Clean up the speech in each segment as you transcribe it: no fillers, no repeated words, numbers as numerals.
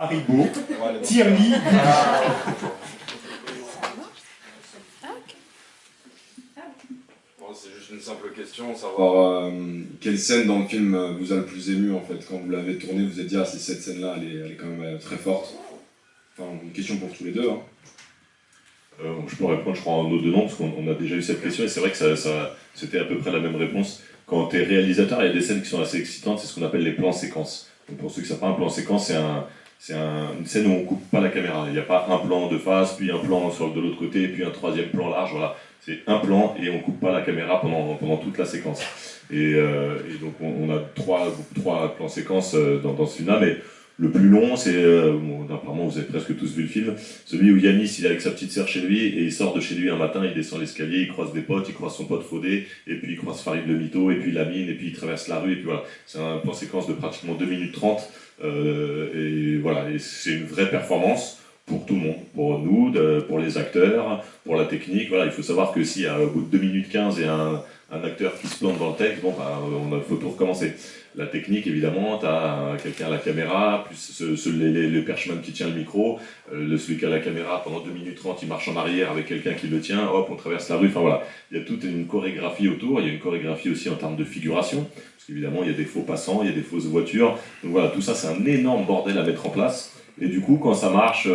Haribo, Tirli. C'est juste une simple question, savoir quelle scène dans le film vous a le plus ému en fait. Quand vous l'avez tourné, vous vous êtes dit ah c'est cette scène-là, elle est quand même très forte. Enfin, une question pour tous les deux. Hein. Je peux répondre, je crois, en nos deux noms, parce qu'on a déjà eu cette question, et c'est vrai que c'était à peu près la même réponse. Quand tu es réalisateur, il y a des scènes qui sont assez excitantes, c'est ce qu'on appelle les plans séquences. Donc pour ceux qui ne savent pas, un plan séquence, c'est une scène où on ne coupe pas la caméra. Il n'y a pas un plan de face, puis un plan de l'autre côté, puis un troisième plan large, voilà. C'est un plan et on ne coupe pas la caméra pendant toute la séquence. Et donc on a trois plans séquences dans ce film-là, mais le plus long, c'est, apparemment vous avez presque tous vu le film, celui où Yanis il est avec sa petite sœur chez lui et il sort de chez lui un matin, il descend l'escalier, il croise des potes, il croise son pote Fodé, et puis il croise Farid le mytho, et puis Lamine, et puis il traverse la rue, et puis voilà. C'est un plan séquence de pratiquement 2 minutes 30, et voilà, et c'est une vraie performance pour tout le monde, pour nous, pour les acteurs, pour la technique. Voilà, il faut savoir que si au bout de 2 minutes 15 il y a un acteur qui se plante dans le texte, bon, faut tout recommencer. La technique, évidemment, tu as quelqu'un à la caméra, plus le perchman qui tient le micro, celui qui a la caméra, pendant 2 minutes 30, il marche en arrière avec quelqu'un qui le tient, hop, on traverse la rue, enfin voilà. Il y a toute une chorégraphie autour, il y a une chorégraphie aussi en termes de figuration, parce qu'évidemment, il y a des faux passants, il y a des fausses voitures, donc voilà, tout ça, c'est un énorme bordel à mettre en place, et du coup, quand ça marche,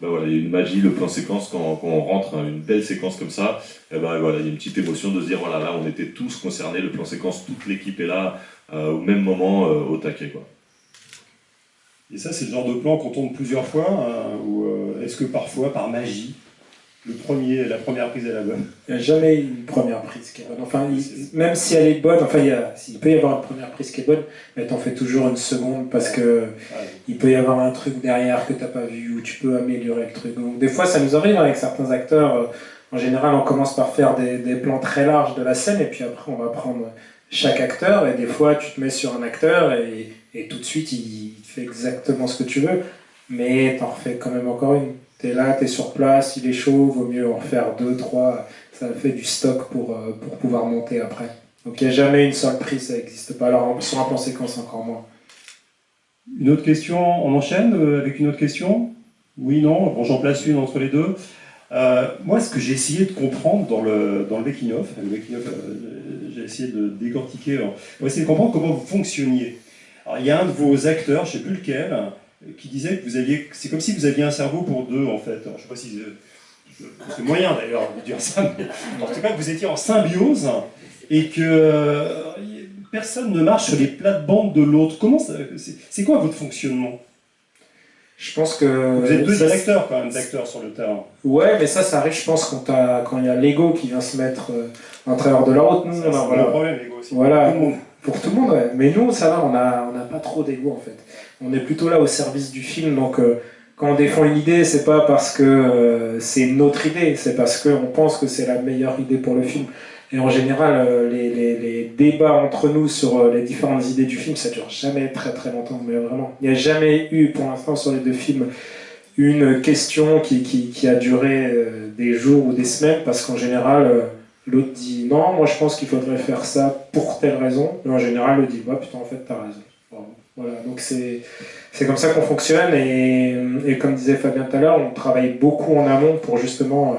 voilà, il y a une magie, le plan séquence, quand on rentre une belle séquence comme ça, voilà, il y a une petite émotion de se dire, voilà, là, on était tous concernés, le plan séquence, toute l'équipe est là, au même moment, au taquet, quoi. Et ça, c'est le genre de plan qu'on tourne plusieurs fois, ou est-ce que parfois, par magie, la première prise est la bonne? Il n'y a jamais une première prise qui est bonne. Enfin, même si elle est bonne, enfin, il peut y avoir une première prise qui est bonne, mais t'en fais toujours une seconde parce que il peut y avoir un truc derrière que t'as pas vu, ou tu peux améliorer le truc. Donc, des fois, ça nous arrive avec certains acteurs. En général, on commence par faire des plans très larges de la scène, et puis après, on va prendre chaque acteur, et des fois, tu te mets sur un acteur, et tout de suite, il fait exactement ce que tu veux, mais t'en refais quand même encore une. T'es là, t'es sur place, il est chaud, vaut mieux en faire 2, 3, ça fait du stock pour pouvoir monter après. Donc il n'y a jamais une seule prise, ça n'existe pas. Alors sur un plan séquence, encore moins. Une autre question, on enchaîne avec une autre question? Oui, non? Bon, j'en place une entre les deux. Moi, ce que j'ai essayé de comprendre dans le making-of, j'ai essayé de décortiquer, pour essayer de comprendre comment vous fonctionniez. Alors, il y a un de vos acteurs, je ne sais plus lequel, qui disait que c'est comme si vous aviez un cerveau pour deux, en fait. Alors, je ne sais pas si c'est moyen, d'ailleurs, de dire ça, mais en tout cas, que vous étiez en symbiose et que personne ne marche sur les plates-bandes de l'autre. C'est quoi votre fonctionnement? Je pense que... Vous êtes deux acteurs, quand même, d'acteurs sur le terrain. Ouais, mais ça arrive, je pense, quand il y a l'ego qui vient se mettre en travers de la route. C'est un problème, l'ego aussi. Voilà, pour tout le monde, ouais. Mais nous, ça va, on n'a pas trop d'ego, en fait. On est plutôt là au service du film, donc quand on défend une idée, c'est pas parce que c'est notre idée, c'est parce qu'on pense que c'est la meilleure idée pour le film. Et en général, les débats entre nous sur les différentes idées du film, ça dure jamais très très longtemps, mais vraiment. Il n'y a jamais eu, pour l'instant, sur les deux films, une question qui a duré des jours ou des semaines, parce qu'en général, l'autre dit non, moi je pense qu'il faudrait faire ça pour telle raison, et en général, l'autre dit bah putain, en fait, t'as raison. Voilà, donc c'est comme ça qu'on fonctionne, et comme disait Fabien tout à l'heure, on travaille beaucoup en amont pour justement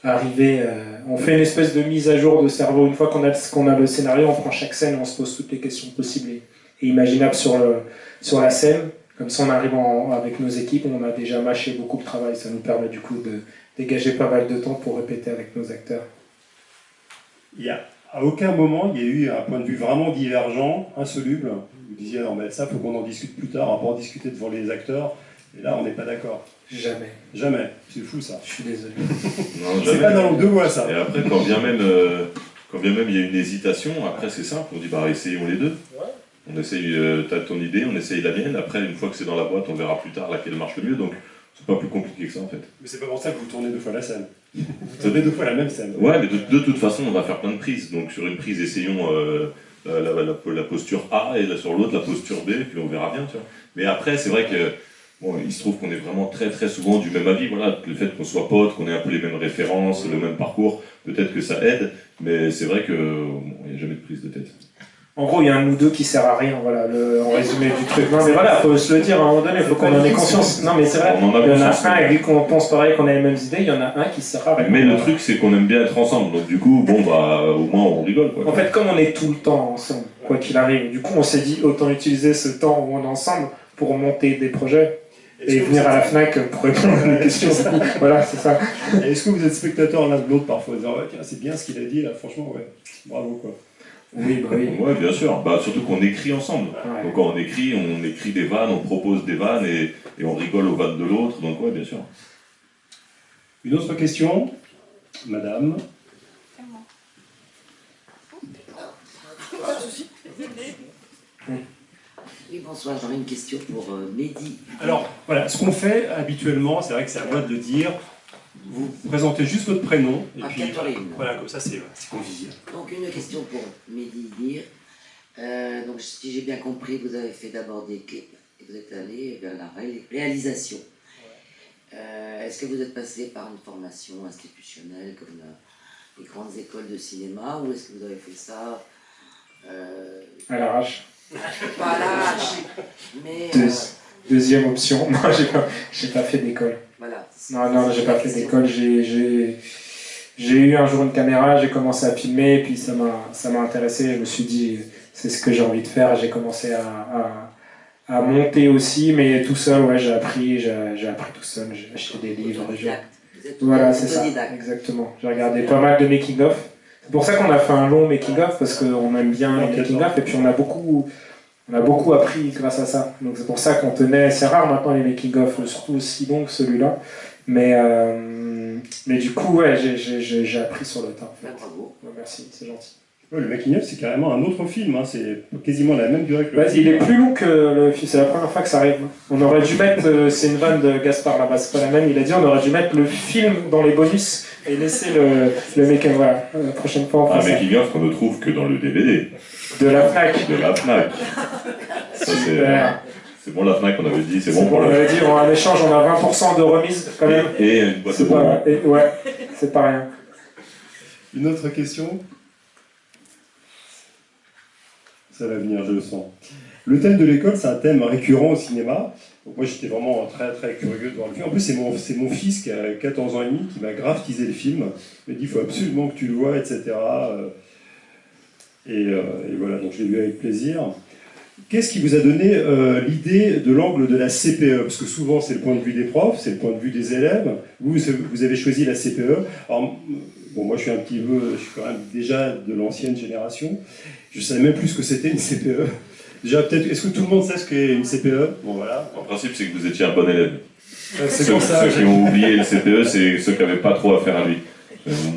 arriver. On fait une espèce de mise à jour de cerveau. Une fois qu'on a le scénario, on prend chaque scène et on se pose toutes les questions possibles et imaginables sur la scène. Comme ça, on arrive avec nos équipes, on a déjà mâché beaucoup de travail. Ça nous permet du coup de dégager pas mal de temps pour répéter avec nos acteurs. À aucun moment, il y a eu un point de vue vraiment divergent, insoluble. Vous disiez, non, mais ça, il faut qu'on en discute plus tard, on va pas en discuter devant les acteurs. Et là, on n'est pas d'accord. Jamais. Jamais. C'est fou, ça. Je suis désolé. C'est pas dans l'angle de voix, ça. Et après, quand bien même il y a une hésitation, après, c'est simple, on dit, bah, essayons les deux. Ouais. On essaye, t'as ton idée, on essaye la mienne. Après, une fois que c'est dans la boîte, on verra plus tard laquelle marche le mieux. Donc, c'est pas plus compliqué que ça, en fait. Mais c'est pas pour ça que vous tournez 2 fois la scène. Vous tournez 2 fois la même scène. Ouais, mais de toute façon, on va faire plein de prises. Donc, sur une prise, essayons la posture A, et sur l'autre, la posture B, puis on verra bien, tu vois. Mais après, c'est vrai que bon, il se trouve qu'on est vraiment très très souvent du même avis. Voilà, le fait qu'on soit potes, qu'on ait un peu les mêmes références, le même parcours, peut-être que ça aide, mais c'est vrai qu'il n'y a jamais de prise de tête. En gros, il y a un de nous deux qui sert à rien, voilà, en résumé du truc. Non, mais voilà, faut se le dire à un moment donné, il faut qu'on en ait conscience. Non, mais c'est vrai, On en a il y en a conscience, un, et vu qu'on pense pareil, qu'on a les mêmes idées, il y en a un qui sert à rien. Mais le truc, c'est qu'on aime bien être ensemble. Donc, du coup, bon, bah, au moins, on rigole, quoi. En fait, comme on est tout le temps ensemble, quoi qu'il arrive, du coup, on s'est dit, autant utiliser ce temps où on est ensemble pour monter des projets et venir à la FNAC pour répondre à des questions. Voilà, c'est ça. Est-ce que vous êtes spectateur l'un de l'autre parfois, en disant ouais, tiens, c'est bien ce qu'il a dit là, franchement, ouais, bravo quoi. Oui, bah oui. Ouais, bien sûr. Bah, surtout qu'on écrit ensemble. Ouais. Donc, quand on écrit des vannes, on propose des vannes et on rigole aux vannes de l'autre. Donc, ouais, bien sûr. Une autre question, madame. Oui, bonsoir, j'aurais une question pour Mehdi. Alors, voilà, ce qu'on fait habituellement, c'est vrai que c'est à moi de le dire, vous présentez juste votre prénom, et puis Catherine. voilà, comme ça c'est convivial. Donc, une question pour Mehdi Dir. Donc, si j'ai bien compris, vous avez fait d'abord des clips et vous êtes allé vers la réalisation. Est-ce que vous êtes passé par une formation institutionnelle comme les grandes écoles de cinéma ou est-ce que vous avez fait ça À l'arrache. pas à l'âge, mais Deuxième option. Non, j'ai pas fait d'école. voilà. Non, j'ai pas fait d'école. J'ai eu un jour une caméra, j'ai commencé à filmer, et puis ça m'a intéressé. Je me suis dit, c'est ce que j'ai envie de faire. J'ai commencé à monter aussi, mais tout seul, ouais, j'ai appris tout seul. J'ai acheté des livres. Voilà, c'est ça. Exactement. J'ai regardé pas mal de making-of. C'est pour ça qu'on a fait un long making-of, parce qu'on aime bien les making-of, et puis on a beaucoup appris grâce à ça. Donc c'est pour ça qu'on tenait, c'est rare maintenant les making-of, surtout aussi longs que celui-là. Mais du coup, ouais, j'ai appris sur le tas. En fait. Bravo. Ouais, merci, c'est gentil. Ouais, le making-of, c'est carrément un autre film, hein. C'est quasiment la même durée que le Ouais, film. il est plus long que le film, c'est la première fois que ça arrive. On aurait dû mettre, c'est une vanne de Gaspard là-bas, c'est pas la même, il a dit on aurait dû mettre le film dans les bonus et laisser le making-of. Voilà, la prochaine fois on fera Un ça. making-of qu'on ne trouve que dans le DVD De la FNAC. de la FNAC. Ça, c'est bon, la FNAC, on avait dit, c'est bon pour on le. avait dit, en échange, on a 20% de remise quand même. Et une boîte de C'est pas, bonbons. ouais, c'est pas rien. Une autre question? Ça va venir, je le sens. Le thème de l'école, c'est un thème récurrent au cinéma. Donc moi, j'étais vraiment très très curieux de voir le film. En plus, c'est mon fils qui a 14 ans et demi qui m'a grave teasé le film. Il m'a dit, il faut absolument que tu le vois, etc. Et voilà, donc je l'ai vu avec plaisir. Qu'est-ce qui vous a donné l'idée de l'angle de la CPE? Parce que souvent, c'est le point de vue des profs, c'est le point de vue des élèves. Vous avez choisi la CPE. Alors, bon, moi, je suis quand même déjà de l'ancienne génération. Je ne savais même plus ce que c'était une CPE. Déjà, peut-être, est-ce que tout le monde sait ce qu'est une CPE? Bon, voilà. En principe, c'est que vous étiez un bon élève. C'est pour ça. Ceux qui ont oublié le CPE, c'est ceux qui n'avaient pas trop affaire à lui.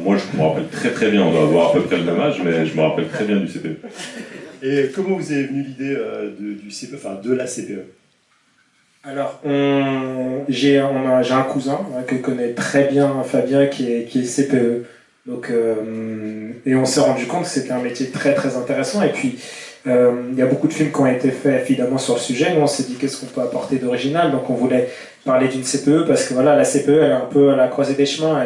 Moi, je me rappelle très très bien, on doit avoir à peu près le même âge, mais je me rappelle très bien du CPE. Et comment vous est venue l'idée du CPE, enfin, de la CPE? Alors, j'ai un cousin que connaît très bien Fabien qui est CPE. Donc, et on s'est rendu compte que c'était un métier très très intéressant. Et puis, il y a beaucoup de films qui ont été faits évidemment sur le sujet. Nous, on s'est dit qu'est-ce qu'on peut apporter d'original. Donc, on voulait parler d'une CPE parce que voilà, la CPE, elle est un peu à la croisée des chemins.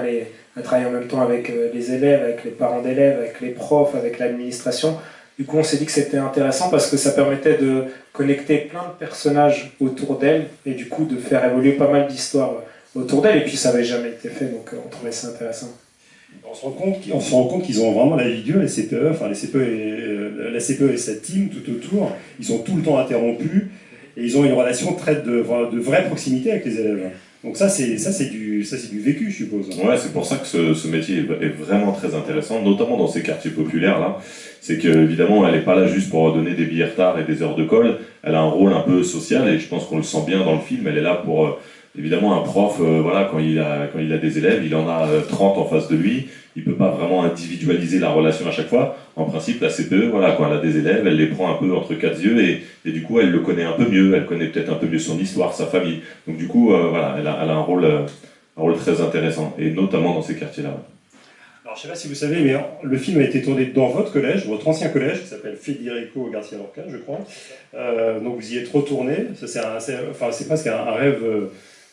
Elle travaille en même temps avec les élèves, avec les parents d'élèves, avec les profs, avec l'administration. Du coup, on s'est dit que c'était intéressant parce que ça permettait de connecter plein de personnages autour d'elle et du coup de faire évoluer pas mal d'histoires autour d'elle. Et puis, ça n'avait jamais été fait, donc on trouvait ça intéressant. On se rend compte qu'ils ont vraiment la vie dure, les CPE, enfin la CPE et sa team tout autour, ils sont tout le temps interrompus et ils ont une relation de vraie proximité avec les élèves. Donc ça c'est du vécu, je suppose. Ouais, c'est pour ça que ce métier est vraiment très intéressant, notamment dans ces quartiers populaires là. C'est qu'évidemment, elle n'est pas là juste pour donner des billets retard et des heures de colle. Elle a un rôle un peu social et je pense qu'on le sent bien dans le film. Elle est là pour évidemment un prof. Voilà, quand il a des élèves, il en a 30 en face de lui. Il peut pas vraiment individualiser la relation à chaque fois. En principe, la CPE, voilà, quand elle a des élèves, elle les prend un peu entre quatre yeux et du coup, elle le connaît un peu mieux. Elle connaît peut-être un peu mieux son histoire, sa famille. Donc du coup, voilà, elle a un rôle très intéressant et notamment dans ces quartiers-là. Alors, je ne sais pas si vous savez, mais le film a été tourné dans votre collège, votre ancien collège, qui s'appelle Federico Garcia Lorca, je crois. Donc, vous y êtes retourné. C'est presque un rêve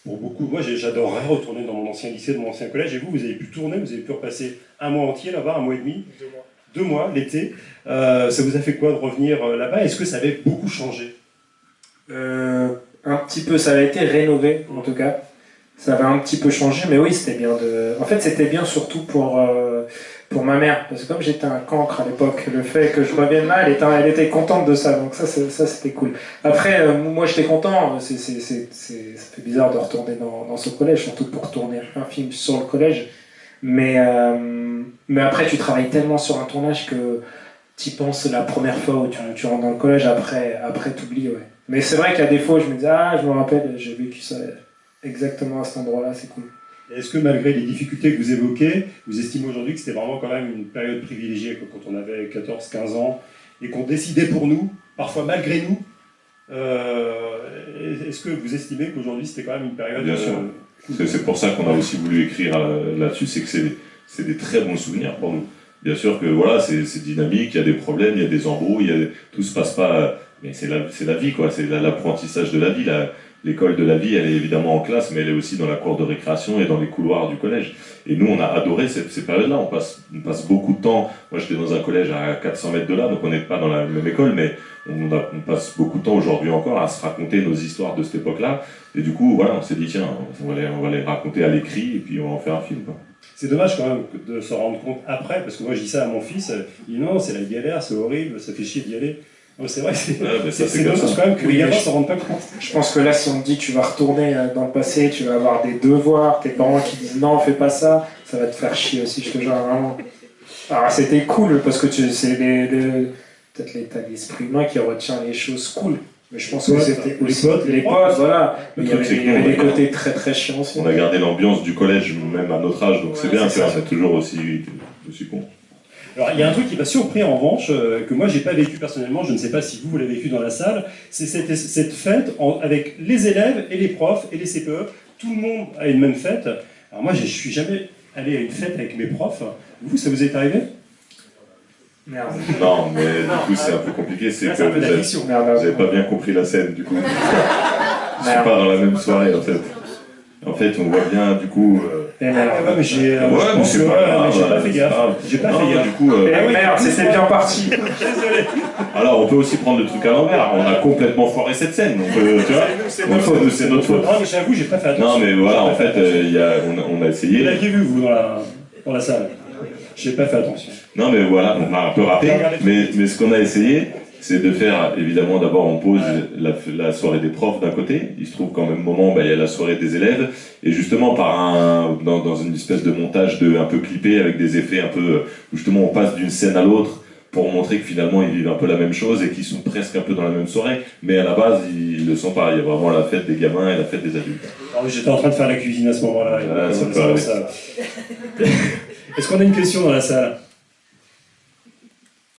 pour beaucoup. Moi, j'adorerais retourner dans mon ancien lycée, de mon ancien collège. Et vous avez pu tourner, vous avez pu repasser un mois entier là-bas, un mois et demi. 2 mois, l'été. Ça vous a fait quoi de revenir là-bas? Est-ce que ça avait beaucoup changé? Un petit peu, ça a été rénové en tout cas. Ça avait un petit peu changé, mais oui, c'était bien de. En fait, c'était bien surtout pour ma mère, parce que comme j'étais un cancre à l'époque, le fait que je revienne là, elle était contente de ça, donc ça c'était cool. Après, moi j'étais content, ça fait bizarre de retourner dans ce collège, surtout pour tourner un film sur le collège, mais après tu travailles tellement sur un tournage que tu penses la première fois où tu rentres dans le collège, après t'oublies, ouais. Mais c'est vrai qu'il y a des fois où je me dis, je me rappelle, j'ai vécu ça exactement à cet endroit-là, c'est cool. Est-ce que malgré les difficultés que vous évoquez, vous estimez aujourd'hui que c'était vraiment quand même une période privilégiée quand on avait 14-15 ans et qu'on décidait pour nous, parfois malgré nous, est-ce que vous estimez qu'aujourd'hui c'était quand même une période... Bien sûr. C'est pour ça qu'on a aussi voulu écrire là-dessus, c'est que c'est des très bons souvenirs pour nous. Bien sûr que voilà, c'est dynamique, il y a des problèmes, il y a des embrouilles, tout se passe pas... Mais c'est la vie, quoi. C'est l'apprentissage de la vie. L'école de la vie, elle est évidemment en classe, mais elle est aussi dans la cour de récréation et dans les couloirs du collège. Et nous, on a adoré ces périodes-là. On passe beaucoup de temps. Moi, j'étais dans un collège à 400 mètres de là, donc on n'est pas dans la même école, mais on passe beaucoup de temps aujourd'hui encore à se raconter nos histoires de cette époque-là. Et du coup, voilà, on s'est dit, tiens, on va les raconter à l'écrit et puis on va en faire un film, quoi. C'est dommage quand même de se rendre compte après, parce que moi je dis ça à mon fils, il dit non, c'est la galère, c'est horrible, ça fait chier d'y aller. Donc c'est vrai, c'est dommage quand même que les gamins ne s'en rendent pas compte. Je pense que là, si on te dit tu vas retourner dans le passé, tu vas avoir des devoirs, tes parents qui disent non, fais pas ça, ça va te faire chier aussi, je te jure, vraiment. Alors c'était cool, parce que c'est peut-être l'état d'esprit humain qui retient les choses cool. Mais je pense que c'était aussi les potes, voilà. Il y avait des côtés très très chiants aussi. On a gardé l'ambiance du collège, même à notre âge, donc c'est bien, tu vois, on est toujours aussi con. Alors, il y a un truc qui m'a surpris en revanche, que moi j'ai pas vécu personnellement, je ne sais pas si vous l'avez vécu dans la salle, c'est cette fête avec les élèves et les profs et les CPE, tout le monde a une même fête. Alors moi je suis jamais allé à une fête avec mes profs, vous ça vous est arrivé? Merde. Non, mais du coup c'est un peu compliqué, c'est que vous n'avez pas bien compris la scène du coup. Je suis pas dans la même soirée en fait. En fait, on voit bien du coup. Mais j'ai mais c'est pas grave, j'ai pas fait gaffe. J'ai pas fait gaffe. Du coup, merde, c'était bien parti. Désolé. Alors, on peut aussi prendre le truc à l'envers. On a complètement foiré cette scène. Donc, tu vois, c'est notre faute. Non, mais j'avoue, j'ai pas fait attention. Non, mais voilà, en fait, on a essayé. Vous l'aviez vu, vous, dans la salle. J'ai pas fait attention. Non, mais voilà, on a un peu raté. Mais ce qu'on a essayé, c'est de faire, évidemment, d'abord on pose la soirée des profs d'un côté, il se trouve qu'en même moment, il y a la soirée des élèves, et justement dans une espèce de montage un peu clippé, avec des effets un peu, où justement on passe d'une scène à l'autre, pour montrer que finalement ils vivent un peu la même chose, et qu'ils sont presque un peu dans la même soirée, mais à la base, ils le sont pas, il y a vraiment la fête des gamins et la fête des adultes. Alors, j'étais en train de faire la cuisine à ce moment-là. Ça peut arriver. Est-ce qu'on a une question dans la salle?